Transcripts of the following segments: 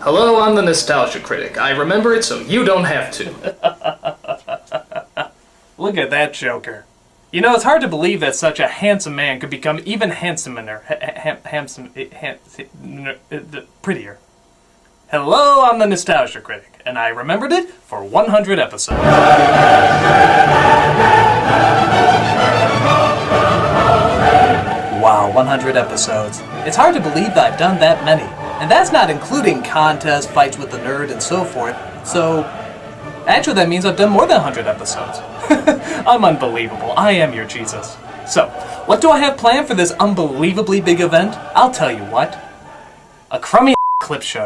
Hello, I'm the Nostalgia Critic. I remember it so you don't have to. Look at that joker. You know, it's hard to believe that such a handsome man could become even handsomer, prettier. Hello, I'm the Nostalgia Critic, and I remembered it for 100 episodes. Wow, 100 episodes. It's hard to believe that I've done that many. And that's not including contests, fights with the nerd, and so forth. So, actually that means I've done more than 100 episodes. I'm unbelievable. I am your Jesus. So, what do I have planned for this unbelievably big event? I'll tell you what. A crummy clip show.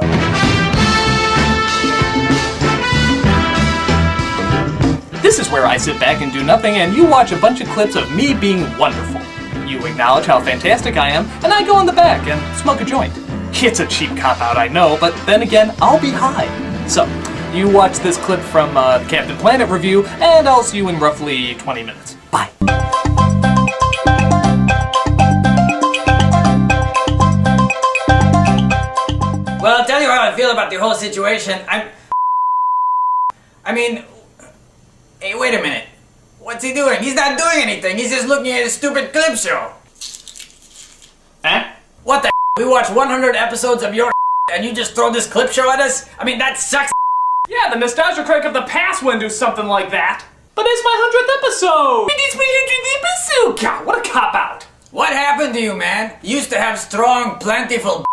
This is where I sit back and do nothing and you watch a bunch of clips of me being wonderful. You acknowledge how fantastic I am, and I go in the back and smoke a joint. It's a cheap cop-out, I know, but then again, I'll be high. So, you watch this clip from the Captain Planet review, and I'll see you in roughly 20 minutes. Bye. Well, I'll tell you how I feel about the whole situation. I mean, hey, wait a minute. What's he doing? He's not doing anything. He's just looking at a stupid clip show. Huh? What the We watch 100 episodes of your and you just throw this clip show at us? I mean, that sucks. Yeah, the Nostalgia Critic of the past wouldn't do something like that. But it's my 100th episode! It is my 100th episode! God, what a cop-out! What happened to you, man? You used to have strong, plentiful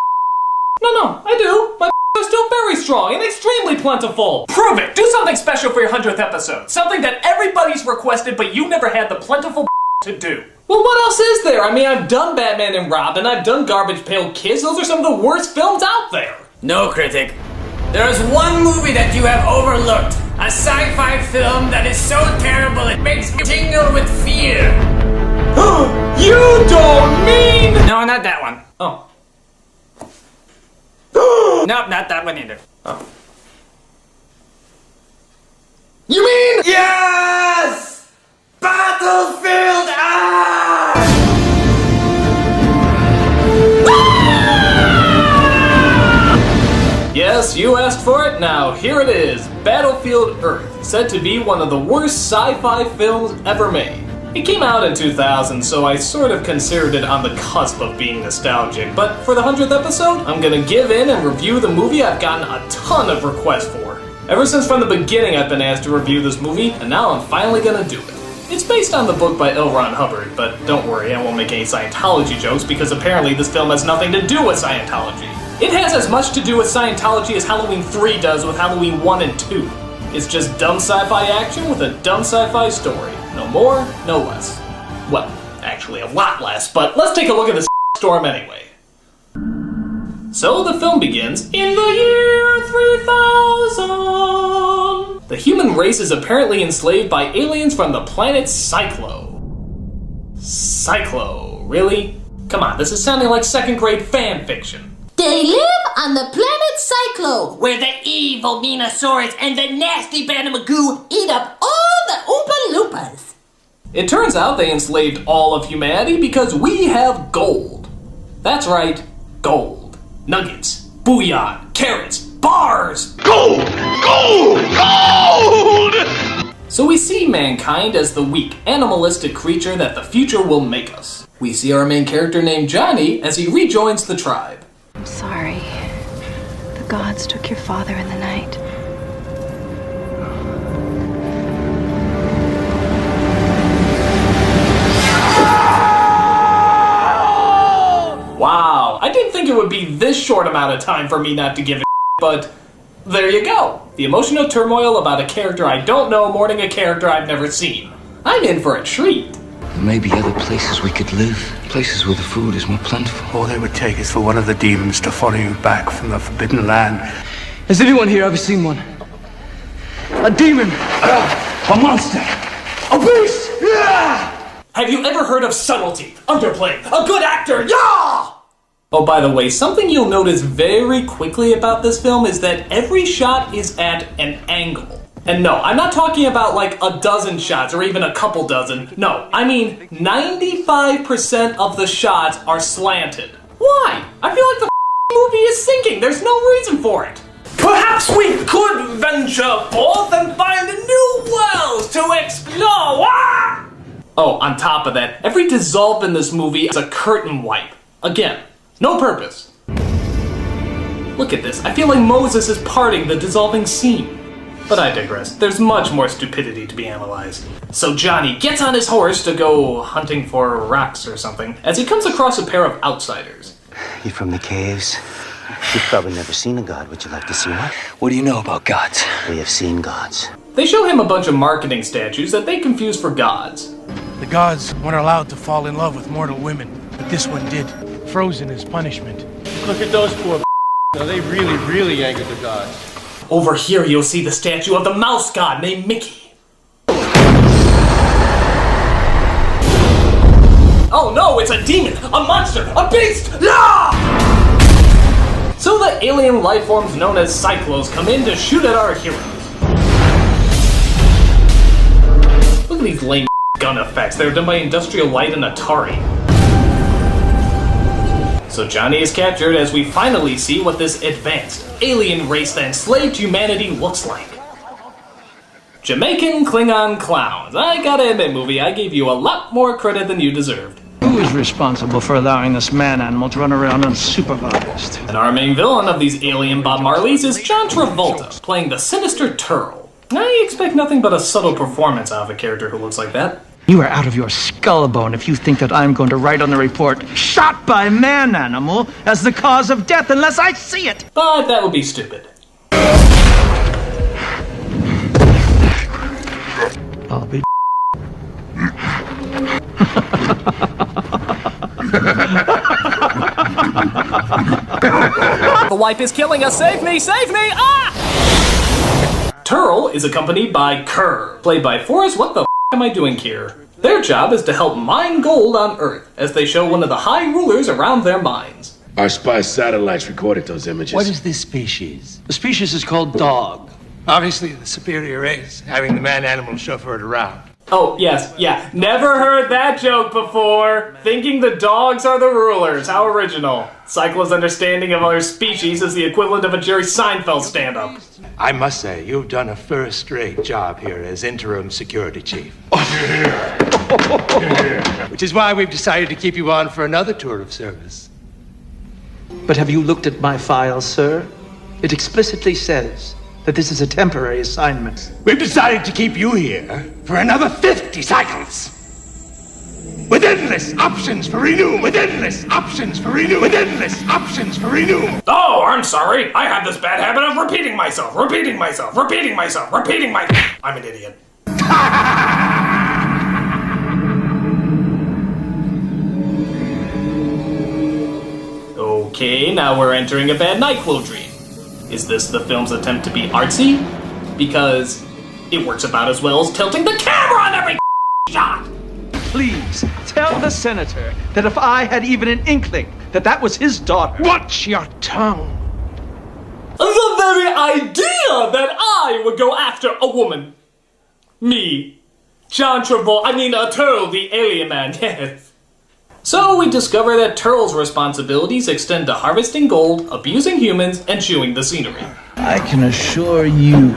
No, I do. My are still very strong and extremely plentiful. Prove it! Do something special for your 100th episode. Something that everybody's requested, but you never had the plentiful to do. Well, what else is there? I mean, I've done Batman and Robin, I've done Garbage Pail Kids, those are some of the worst films out there. No, Critic. There's one movie that you have overlooked. A sci-fi film that is so terrible it makes me tingle with fear. You don't mean... No, not that one. Oh. Nope, not that one either. Oh. You mean? Yes! Battlefield Earth! Yes, you asked for it, now here it is. Battlefield Earth, said to be one of the worst sci-fi films ever made. It came out in 2000, so I sort of considered it on the cusp of being nostalgic, but for the 100th episode, I'm gonna give in and review the movie I've gotten a ton of requests for. Ever since from the beginning I've been asked to review this movie, and now I'm finally gonna do it. It's based on the book by L. Ron Hubbard, but don't worry, I won't make any Scientology jokes because apparently this film has nothing to do with Scientology. It has as much to do with Scientology as Halloween 3 does with Halloween 1 and 2. It's just dumb sci-fi action with a dumb sci-fi story. No more, no less. Well, actually a lot less, but let's take a look at this storm anyway. So the film begins in the year 3000. The human race is apparently enslaved by aliens from the planet Cyclo. Cyclo, really? Come on, this is sounding like second grade fan fiction. They live on the planet Cyclo, where the evil Minosaurus and the nasty Banamagoo eat up all the Oompa Loompas. It turns out they enslaved all of humanity because we have gold. That's right, gold. Nuggets, bouillon, carrots, bars! Gold! Gold! Gold! So we see mankind as the weak, animalistic creature that the future will make us. We see our main character named Johnny as he rejoins the tribe. I'm sorry. The gods took your father in the night. Wow, I didn't think it would be this short amount of time for me not to give a but there you go. The emotional turmoil about a character I don't know mourning a character I've never seen. I'm in for a treat. There may be other places we could live, places where the food is more plentiful. All they would take is for one of the demons to follow you back from the Forbidden Land. Has anyone here ever seen one? A demon! A monster! A beast! Yeah! Have you ever heard of subtlety, underplay, a good actor, yeah! Oh, by the way, something you'll notice very quickly about this film is that every shot is at an angle. And no, I'm not talking about like a dozen shots or even a couple dozen. No, I mean 95% of the shots are slanted. Why? I feel like the movie is sinking. There's no reason for it. Perhaps we could venture forth and find new worlds to explore! Ah! Oh, on top of that, every dissolve in this movie is a curtain wipe. Again, no purpose. Look at this, I feel like Moses is parting the dissolving scene. But I digress, there's much more stupidity to be analyzed. So Johnny gets on his horse to go hunting for rocks or something, as he comes across a pair of outsiders. You from the caves? You've probably never seen a god. Would you like to see one? What do you know about gods? We have seen gods. They show him a bunch of marketing statues that they confuse for gods. The gods weren't allowed to fall in love with mortal women, but this one did. Frozen as punishment. Look at those poor Now they really angered the gods. Over here you'll see the statue of the mouse god named Mickey. Oh no, it's a demon! A monster! A beast! Ah! So the alien life forms known as Cyclos come in to shoot at our heroes. Look at these lame gun effects. They're done by Industrial Light and Atari. So Johnny is captured as we finally see what this advanced alien race that enslaved humanity looks like. Jamaican Klingon clowns. I gotta admit, movie, I gave you a lot more credit than you deserved. Who is responsible for allowing this man-animal to run around unsupervised? And our main villain of these alien Bob Marleys is John Travolta, playing the sinister Turl. I expect nothing but a subtle performance out of a character who looks like that. You are out of your skull bone if you think that I'm going to write on the report, shot by man-animal as the cause of death unless I see it! But that would be stupid. I'll be The wipe is killing us! Save me! Save me! Ah! Turl is accompanied by Kerr, played by Forrest. What the f am I doing here? Their job is to help mine gold on Earth, as they show one of the high rulers around their mines. Our spy satellites recorded those images. What is this species? The species is called dog. Obviously, the superior race, having the man-animal chauffeur it around. Oh, yes, yeah. Never heard that joke before. Thinking the dogs are the rulers. How original. Cyclo's understanding of our species is the equivalent of a Jerry Seinfeld stand-up. I must say, you've done a first-rate job here as interim security chief. Which is why we've decided to keep you on for another tour of service. But have you looked at my file, sir? It explicitly says that this is a temporary assignment. We've decided to keep you here for another 50 cycles. With endless options for renewal. With endless options for renewal. With endless options for renewal. Oh, I'm sorry. I have this bad habit of repeating myself. I'm an idiot. Okay, now we're entering a bad NyQuil dream. Is this the film's attempt to be artsy? Because it works about as well as tilting the camera on every shot! Please, tell the senator that if I had even an inkling that that was his daughter... Watch your tongue! The very idea that I would go after a woman. Me. John Travolta, Turl, the alien man, yes. So we discover that Turl's responsibilities extend to harvesting gold, abusing humans, and chewing the scenery. I can assure you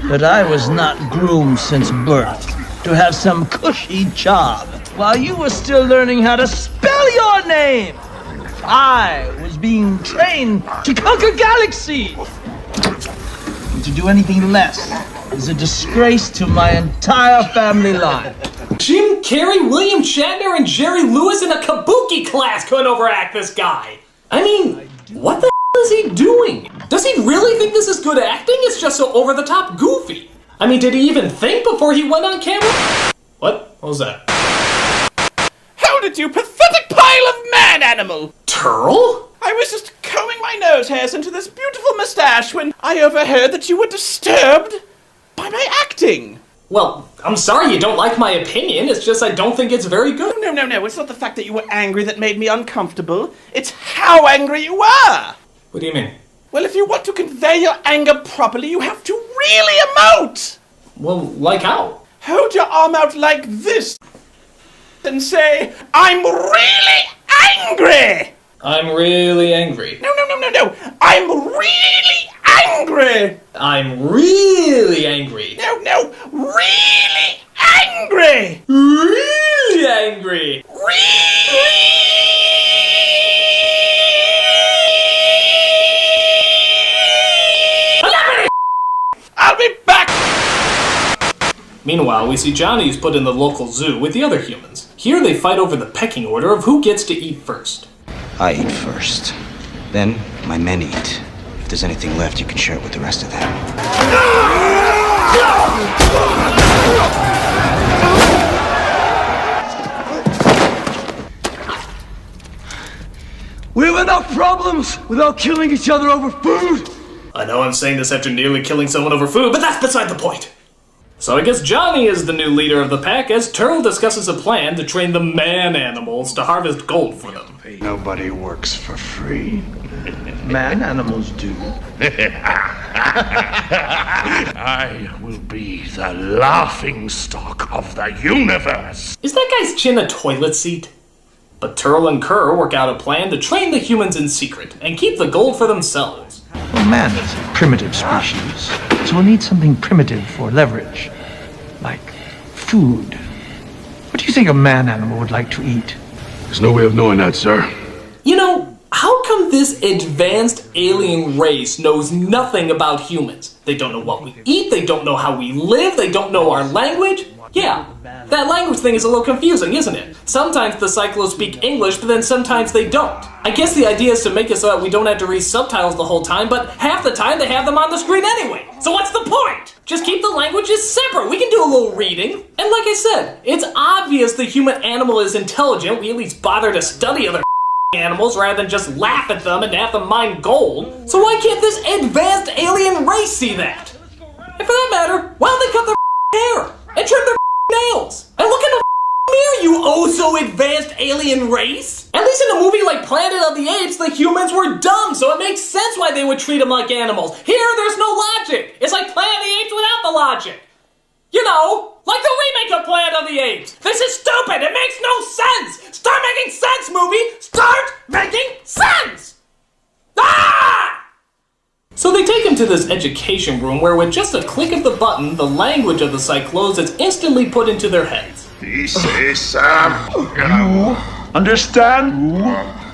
that I was not groomed since birth to have some cushy job while you were still learning how to spell your name. I was being trained to conquer galaxies. And to do anything less is a disgrace to my entire family line. Jim Carrey, William Shatner, and Jerry Lewis in a kabuki class couldn't overact this guy. I mean, what the hell is he doing? Does he really think this is good acting? It's just so over-the-top goofy. I mean, did he even think before he went on camera? What was that? How did you pathetic pile of man-animal? Turl? I was just combing my nose hairs into this beautiful mustache when I overheard that you were disturbed by my acting. Well, I'm sorry you don't like my opinion, it's just I don't think it's very good. No, it's not the fact that you were angry that made me uncomfortable. It's how angry you were! What do you mean? Well, if you want to convey your anger properly, you have to really emote! Well, like how? Hold your arm out like this and say, I'm really angry! I'm really angry. No, I'm really angry! I'm really angry. No, really angry! Really angry! I'll be back! Meanwhile, we see Johnny is put in the local zoo with the other humans. Here they fight over the pecking order of who gets to eat first. I eat first. Then, my men eat. If there's anything left, you can share it with the rest of them. We have enough problems without killing each other over food! I know I'm saying this after nearly killing someone over food, but that's beside the point. So I guess Johnny is the new leader of the pack as Turtle discusses a plan to train the man animals to harvest gold for them. Nobody works for free. Man animals do. I will be the laughingstock of the universe. Is that guy's chin a toilet seat? But Turtle and Kerr work out a plan to train the humans in secret and keep the gold for themselves. Well, man is a primitive species, so we'll need something primitive for leverage, like food. What do you think a man animal would like to eat? There's no way of knowing that, sir. You know, how come this advanced alien race knows nothing about humans? They don't know what we eat, they don't know how we live, they don't know our language? Yeah, that language thing is a little confusing, isn't it? Sometimes the Cyclos speak English, but then sometimes they don't. I guess the idea is to make it so that we don't have to read subtitles the whole time, but half the time they have them on the screen anyway. So what's the point? Just keep the languages separate. We can do a little reading. And like I said, it's obvious the human animal is intelligent. We at least bother to study other animals rather than just laugh at them and have them mine gold. So why can't this advanced alien race see that? And for that matter, why don't they cut their hair and trim their nails and look in the mirror, you oh so advanced alien race? At least in a movie like Planet of the Apes, the humans were dumb, so it makes sense why they would treat them like animals. Here, there's no logic. It's like Planet of the Apes without the logic. You know, like the remake of Planet of the Apes. This is stupid. It makes no sense. Start making sense, movie. Start making sense. Ah! So they take him to this education room where with just a click of the button, the language of the Cyclos is instantly put into their heads. This is you understand?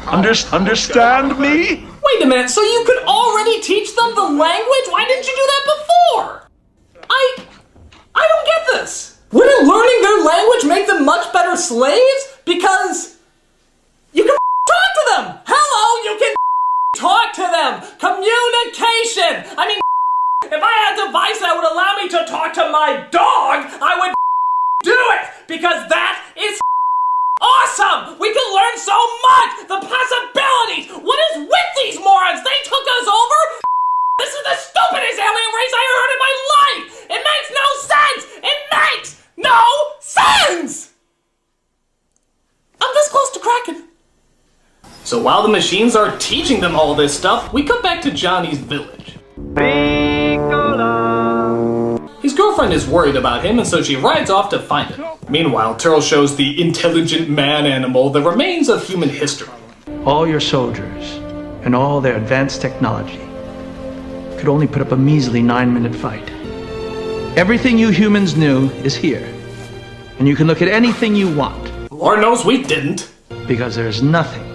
Understand me? Wait a minute, so you could already teach them the language? Why didn't you do that before? I don't get this. Wouldn't learning their language make them much better slaves? Because you can talk to them. Hello, you can talk to them. Communication. I mean, if I had a device that would allow me to talk to my dog, I would do it. Because that is awesome. We can learn so much. The possibilities. What is with these morons? They took us over. This is the stupidest alien race I heard in my life! It makes no sense! It makes no sense! I'm this close to cracking. So while the machines are teaching them all this stuff, we come back to Johnny's village. His girlfriend is worried about him, and so she rides off to find him. Meanwhile, Turtle shows the intelligent man animal the remains of human history. All your soldiers and all their advanced technology could only put up a measly 9-minute fight. Everything you humans knew is here, and you can look at anything you want. Lord knows we didn't. Because there's nothing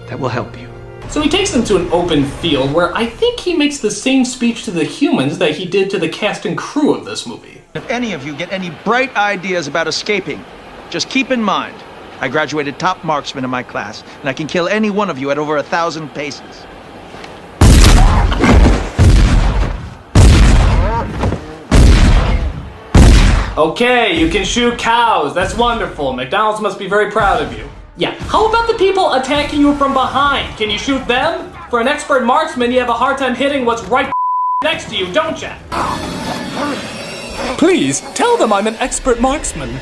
that will help you. So he takes them to an open field where I think he makes the same speech to the humans that he did to the cast and crew of this movie. If any of you get any bright ideas about escaping, just keep in mind, I graduated top marksman in my class, and I can kill any one of you at over 1,000 paces. Okay, you can shoot cows. That's wonderful. McDonald's must be very proud of you. Yeah, how about the people attacking you from behind? Can you shoot them? For an expert marksman, you have a hard time hitting what's right next to you, don't you? Please, tell them I'm an expert marksman.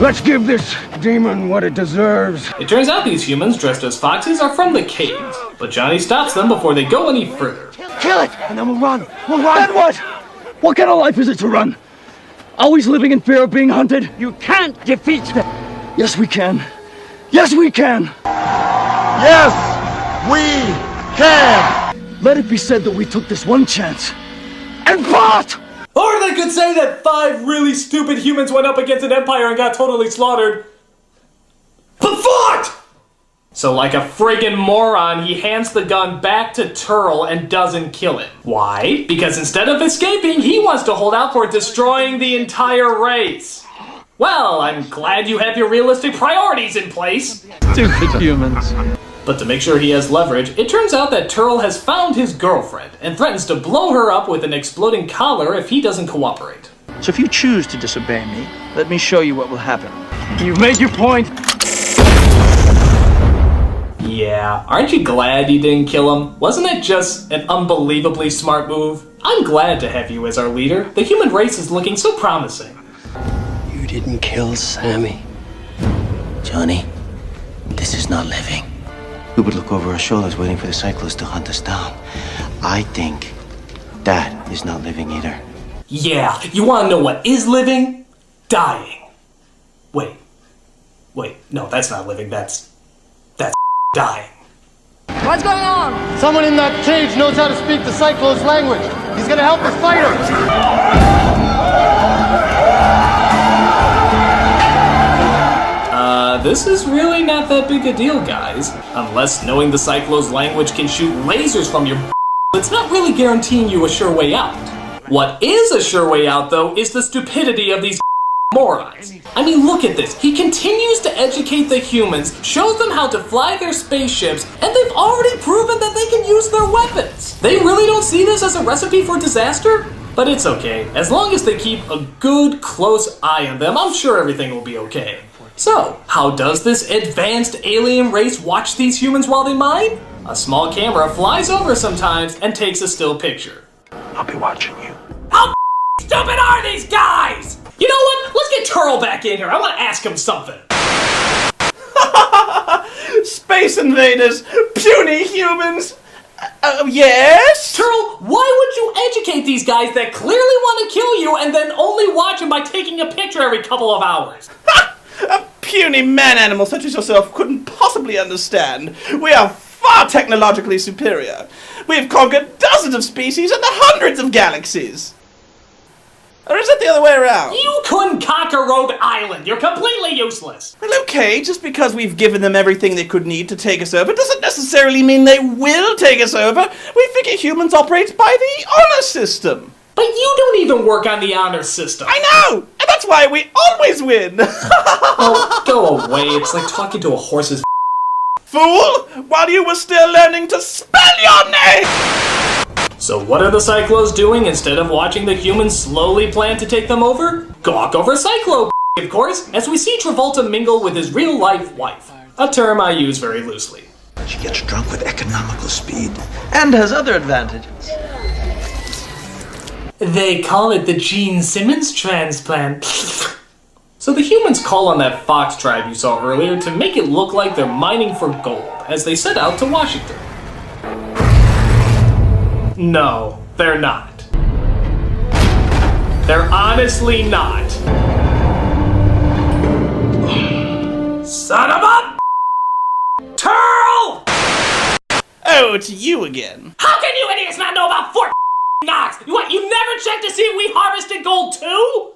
Let's give this demon what it deserves. It turns out these humans, dressed as foxes, are from the caves. But Johnny stops them before they go any further. Kill it, and then we'll run. We'll run. Then what? What kind of life is it to run? Always living in fear of being hunted? You can't defeat them. Yes, we can. Yes, we can. Yes, we can. Let it be said that we took this one chance. and fought! Or they could say that 5 really stupid humans went up against an empire and got totally slaughtered. But fought! So like a friggin' moron, he hands the gun back to Turl and doesn't kill him. Why? Because instead of escaping, he wants to hold out for destroying the entire race. Well, I'm glad you have your realistic priorities in place. Stupid humans. But to make sure he has leverage, it turns out that Turl has found his girlfriend and threatens to blow her up with an exploding collar if he doesn't cooperate. So if you choose to disobey me, let me show you what will happen. You've made your point. Yeah, aren't you glad you didn't kill him? Wasn't it just an unbelievably smart move? I'm glad to have you as our leader. The human race is looking so promising. You didn't kill Sammy. Johnny, this is not living. We would look over our shoulders waiting for the cyclists to hunt us down. I think that is not living either. Yeah, you want to know what is living? Dying. Wait, no, that's not living, that's dying. What's going on? Someone in that cage knows how to speak the Cyclo's language. He's gonna help us fight him. This is really not that big a deal, guys. Unless knowing the Cyclo's language can shoot lasers from your it's not really guaranteeing you a sure way out. What is a sure way out, though, is the stupidity of these morons. I mean, look at this. He continues to educate the humans, shows them how to fly their spaceships, and they've already proven that they can use their weapons. They really don't see this as a recipe for disaster? But it's okay. As long as they keep a good, close eye on them, I'm sure everything will be okay. So, how does this advanced alien race watch these humans while they mine? A small camera flies over sometimes and takes a still picture. I'll be watching you. How stupid are these guys? You know what? Let's get Turl back in here. I want to ask him something. Space invaders! Puny humans! Yes? Turl, why would you educate these guys that clearly want to kill you and then only watch them by taking a picture every couple of hours? A puny man-animal such as yourself couldn't possibly understand. We are far technologically superior. We've conquered dozens of species and the hundreds of galaxies. Or is it the other way around? You couldn't conquer Rhode Island. You're completely useless. Well, okay, just because we've given them everything they could need to take us over doesn't necessarily mean they will take us over. We figure humans operate by the honor system. But you don't even work on the honor system. I know! And that's why we always win! Oh, go away. It's like talking to a horse's fool! While you were still learning to spell your name! So what are the Cyclos doing instead of watching the humans slowly plan to take them over? Gawk over Cyclo, of course, as we see Travolta mingle with his real-life wife. A term I use very loosely. She gets drunk with economical speed. And has other advantages. They call it the Gene Simmons transplant. So the humans call on that fox tribe you saw earlier to make it look like they're mining for gold as they set out to Washington. No, they're not. They're honestly not. Son of a Turl! Oh, it's you again. How can you idiots not know about Fort Knox? What, you never checked to see if we harvested gold too?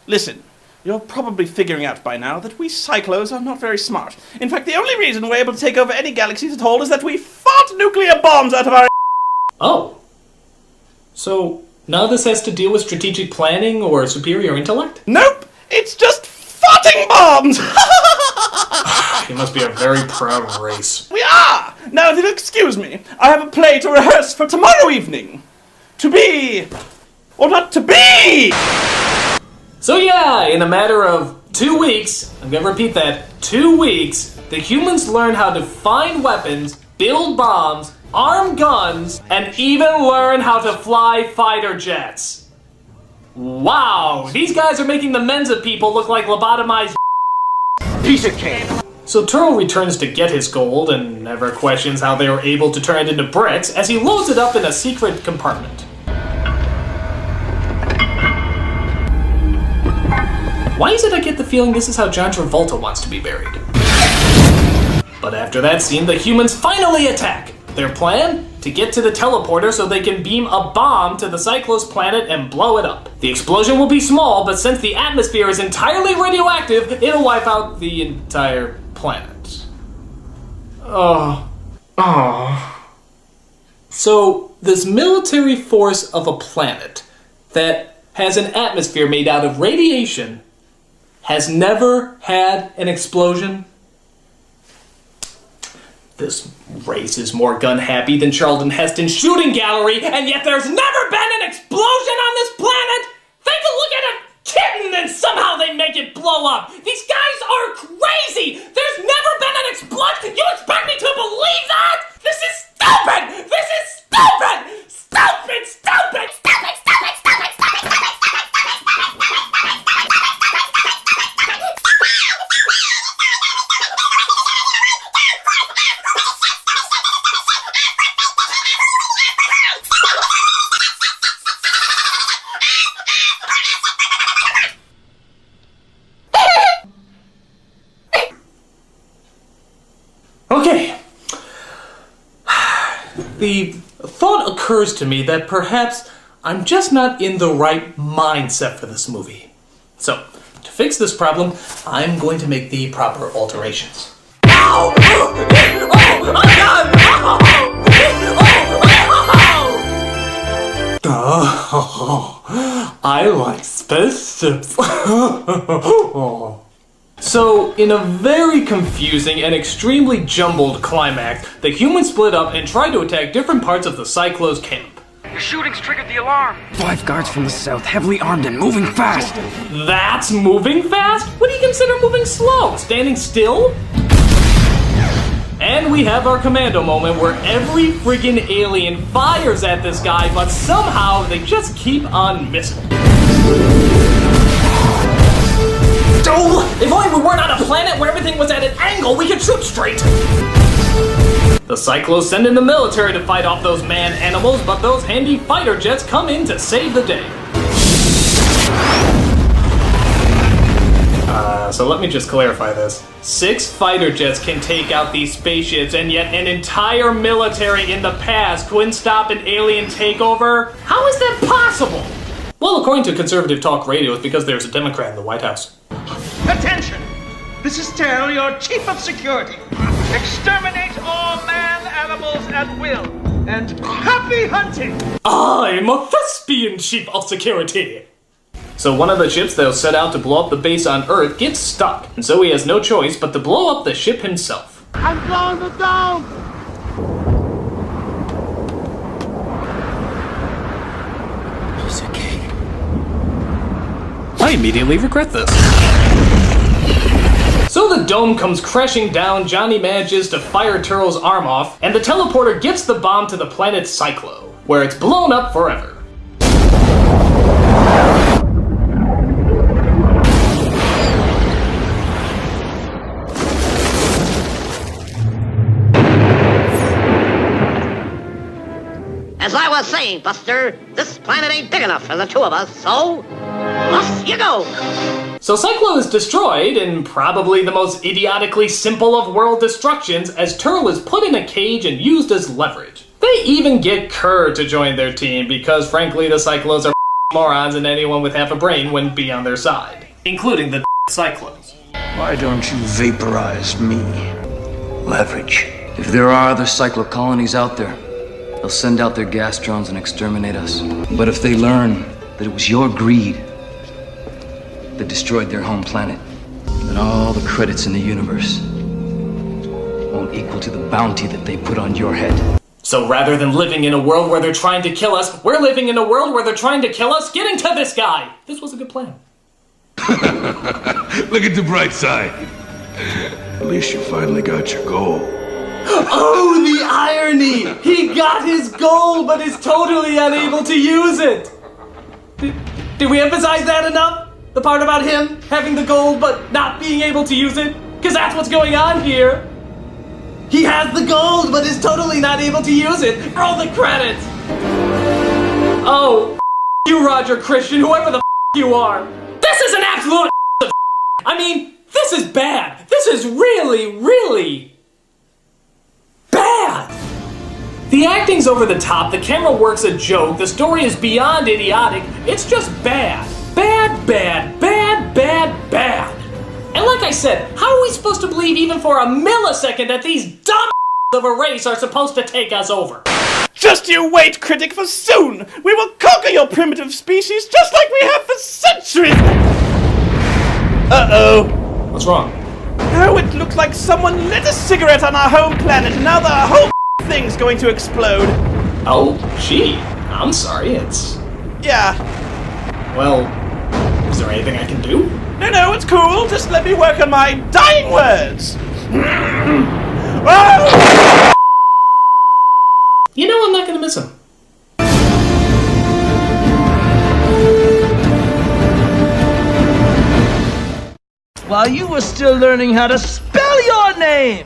Listen, you're probably figuring out by now that we Cyclos are not very smart. In fact, the only reason we're able to take over any galaxies at all is that we fought nuclear bombs out of our... Oh. So, none of this has to deal with strategic planning or superior intellect? Nope! It's just farting bombs! You must be a very proud race. We are! Now, if you'll excuse me, I have a play to rehearse for tomorrow evening. To be... or not to be! So yeah, in a matter of 2 weeks, I'm gonna repeat that, 2 weeks, the humans learn how to find weapons, build bombs, arm guns, and even learn how to fly fighter jets. Wow, these guys are making the Mensa people look like lobotomized piece of cake. So Turl returns to get his gold and never questions how they were able to turn it into bricks as he loads it up in a secret compartment. Why is it I get the feeling this is how John Travolta wants to be buried? But after that scene, the humans finally attack. Their plan? to get to the teleporter so they can beam a bomb to the Cyclos planet and blow it up. The explosion will be small, but since the atmosphere is entirely radioactive, it'll wipe out the entire planet. So, this military force of a planet that has an atmosphere made out of radiation has never had an explosion? This race is more gun-happy than Charlton Heston's shooting gallery, and yet there's never been an explosion on this planet! They can look at a kitten and somehow they make it blow up! These guys are crazy! There's never been an explosion! You expect me to believe that?! This is stupid! This is stupid! Stupid! Stupid! Stupid! Stupid! Stupid! Stupid! Okay. The thought occurs to me that perhaps I'm just not in the right mindset for this movie. So, to fix this problem, I'm going to make the proper alterations. Ow! Oh! Oh, God! Oh, I like spaceships. So, in a very confusing and extremely jumbled climax, the humans split up and tried to attack different parts of the Cyclos camp. Your shooting's triggered the alarm. 5 guards from the south, heavily armed and moving fast. That's moving fast? What do you consider moving slow? Standing still? And we have our commando moment where every friggin' alien fires at this guy, but somehow they just keep on missing. Oh, if only we weren't on a planet where everything was at an angle, we could shoot straight! The Cyclos send in the military to fight off those man-animals, but those handy fighter jets come in to save the day. So let me just clarify this. 6 fighter jets can take out these spaceships, and yet an entire military in the past couldn't stop an alien takeover? How is that possible? Well, according to conservative talk radio, it's because there's a Democrat in the White House. Attention! This is Terrell, your chief of security. Exterminate all man-animals at will. And happy hunting! I'm a thespian chief of security! So one of the ships that was set out to blow up the base on Earth gets stuck, and so he has no choice but to blow up the ship himself. I'm blowing the dome! Piece of cake. I immediately regret this. So the dome comes crashing down, Johnny manages to fire Turl's arm off, and the teleporter gets the bomb to the planet Cyclo, where it's blown up forever. As I was saying, Buster, this planet ain't big enough for the 2 of us, so off you go! So Cyclo is destroyed in probably the most idiotically simple of world destructions, as Turl is put in a cage and used as leverage. They even get Kerr to join their team because frankly the Cyclos are morons and anyone with half a brain wouldn't be on their side, including the Cyclos. Why don't you vaporize me? Leverage. If there are other Cyclo colonies out there, they'll send out their gas drones and exterminate us. But if they learn that it was your greed that destroyed their home planet, then all the credits in the universe won't equal to the bounty that they put on your head. So rather than living in a world where they're trying to kill us, we're living in a world where they're trying to kill us, getting to this guy! This was a good plan. Look at the bright side. At least you finally got your goal. Oh, the irony! He got his goal, but is totally unable to use it! Did we emphasize that enough? The part about him having the gold, but not being able to use it? Because that's what's going on here! He has the gold, but is totally not able to use it! Roll the credits! Oh, you, Roger Christian, whoever the you are! This is an absolute I mean, this is bad! This is really, really bad! The acting's over the top, the camera works a joke, the story is beyond idiotic, it's just bad. Bad, bad, bad, bad, bad. And like I said, how are we supposed to believe even for a millisecond that these dumb of a race are supposed to take us over? Just you wait, Critic, for soon we will conquer your primitive species just like we have for centuries! Uh-oh. What's wrong? Oh, it looked like someone lit a cigarette on our home planet and now the whole thing's going to explode. Oh, gee. I'm sorry, it's... Yeah. Well, is there anything I can do? No, it's cool. Just let me work on my dying words. Oh! You know, I'm not gonna miss him. While you were still learning how to spell your name!